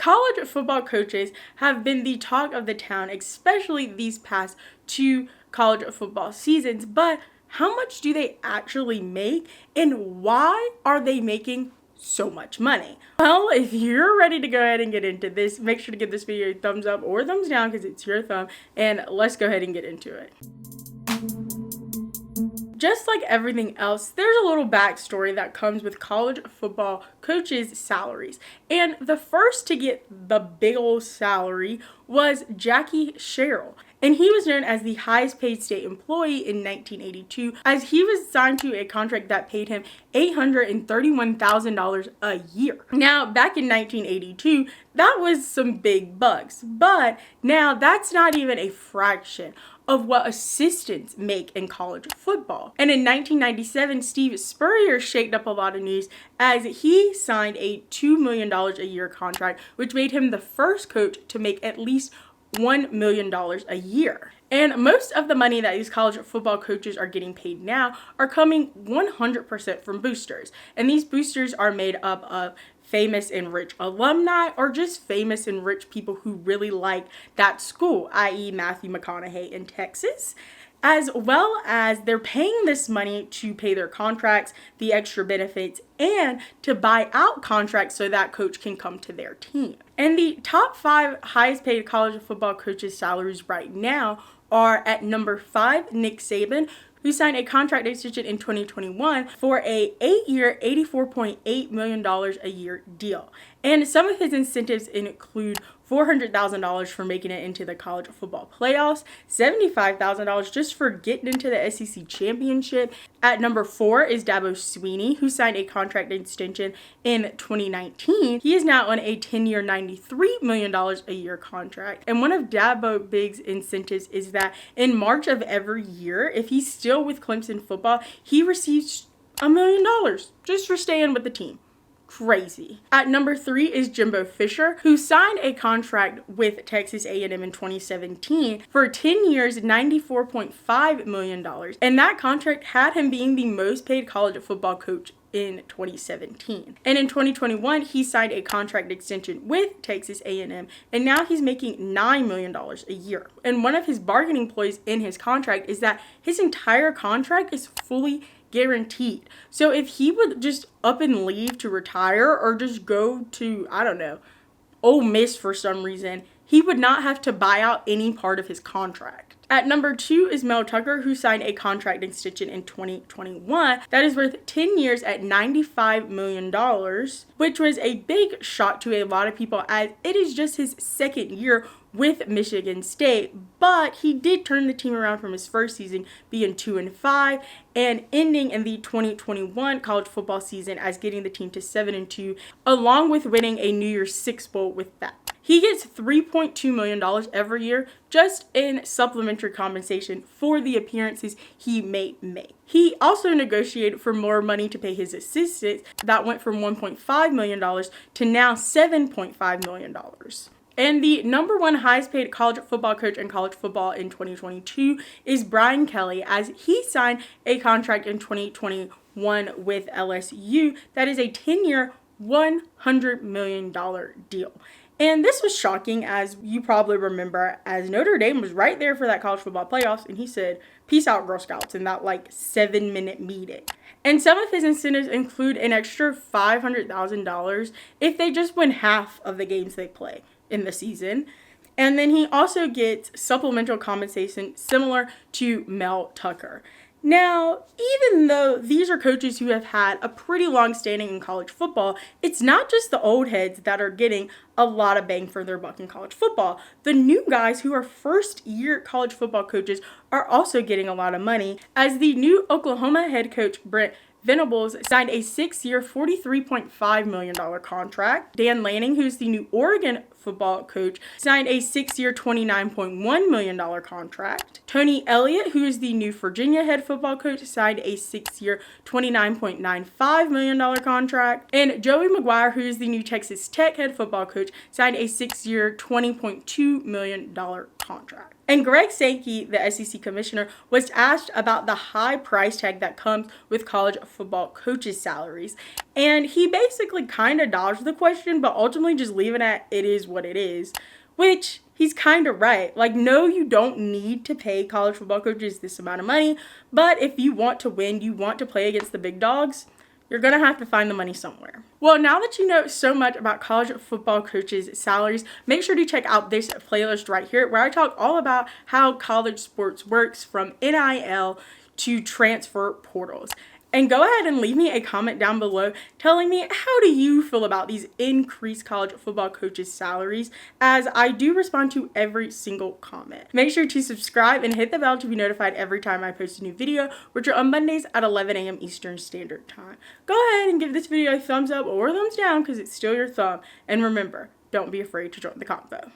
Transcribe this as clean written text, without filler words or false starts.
college football coaches have been the talk of the town, especially these past 2 college football seasons. But how much do they actually make, and why are they making so much money? Well, if you're ready to go ahead and get into this, make sure to give this video a thumbs up or thumbs down because it's your thumb, and let's go ahead and get into it. Just like everything else, there's a little backstory that comes with college football coaches' salaries. And the first to get the big old salary was Jackie Sherrill. And he was known as the highest paid state employee in 1982, as he was signed to a contract that paid him $831,000 a year. Now, back in 1982, that was some big bucks, but now that's not even a fraction of what assistants make in college football. And in 1997, Steve Spurrier shaked up a lot of news as he signed a $2 million a year contract, which made him the first coach to make at least $1 million a year. And most of the money that these college football coaches are getting paid now are coming 100% from boosters. And these boosters are made up of famous and rich alumni, or just famous and rich people who really like that school, i.e. Matthew McConaughey in Texas, as well as they're paying this money to pay their contracts, the extra benefits, and to buy out contracts so that coach can come to their team. And the top 5 highest paid college football coaches' salaries right now are at number 5, Nick Saban, who signed a contract extension in 2021 for a 8-year, $84.8 million a year deal. And some of his incentives include $400,000 for making it into the college football playoffs, $75,000 just for getting into the SEC championship. At number 4 is Dabo Swinney, who signed a contract extension in 2019. He is now on a 10-year, $93 million a year contract. And one of Dabo Big's incentives is that in March of every year, if he's still with Clemson football, he receives $1 million just for staying with the team. Crazy. At number 3 is Jimbo Fisher, who signed a contract with Texas A&M in 2017 for 10 years, $94.5 million. And that contract had him being the most paid college football coach in 2017. And in 2021, he signed a contract extension with Texas A&M, and now he's making $9 million a year. And one of his bargaining ploys in his contract is that his entire contract is fully guaranteed. So if he would just up and leave to retire or just go to, I don't know, Ole Miss for some reason, he would not have to buy out any part of his contract. At number 2 is Mel Tucker, who signed a contract extension in 2021 that is worth 10 years at $95 million, which was a big shock to a lot of people as it is just his second year with Michigan State, but he did turn the team around from his first season being 2-5 and ending in the 2021 college football season as getting the team to 7-2, along with winning a New Year's Six Bowl with that. He gets $3.2 million every year just in supplementary compensation for the appearances he may make. He also negotiated for more money to pay his assistants that went from $1.5 million to now $7.5 million. And the number 1 highest paid college football coach in college football in 2022 is Brian Kelly, as he signed a contract in 2021 with LSU that is a 10-year, $100 million deal. And this was shocking, as you probably remember, as Notre Dame was right there for that college football playoffs, and he said, "Peace out, Girl Scouts," in that 7-minute meeting. And some of his incentives include an extra $500,000 if they just win half of the games they play in the season. And then he also gets supplemental compensation similar to Mel Tucker. Now, even though these are coaches who have had a pretty long standing in college football, it's not just the old heads that are getting a lot of bang for their buck in college football. The new guys who are first-year college football coaches are also getting a lot of money, as the new Oklahoma head coach Brent Venables signed a 6-year, $43.5 million contract. Dan Lanning, who's the new Oregon football coach, signed a 6-year, $29.1 million contract. Tony Elliott, who is the new Virginia head football coach, signed a 6-year, $29.95 million contract. And Joey McGuire, who is the new Texas Tech head football coach, signed a 6-year, $20.2 million contract. And Greg Sankey, the SEC commissioner, was asked about the high price tag that comes with college football coaches' salaries. And he basically kind of dodged the question, but ultimately just leaving it at it is what it is, which he's kind of right. Like, no, you don't need to pay college football coaches this amount of money, but if you want to win, you want to play against the big dogs, you're going to have to find the money somewhere. Well, now that you know so much about college football coaches' salaries, make sure to check out this playlist right here where I talk all about how college sports works from NIL to transfer portals. And go ahead and leave me a comment down below telling me, how do you feel about these increased college football coaches' salaries, as I do respond to every single comment. Make sure to subscribe and hit the bell to be notified every time I post a new video, which are on Mondays at 11 a.m. Eastern Standard Time. Go ahead and give this video a thumbs up or a thumbs down because it's still your thumb. And remember, don't be afraid to join the convo.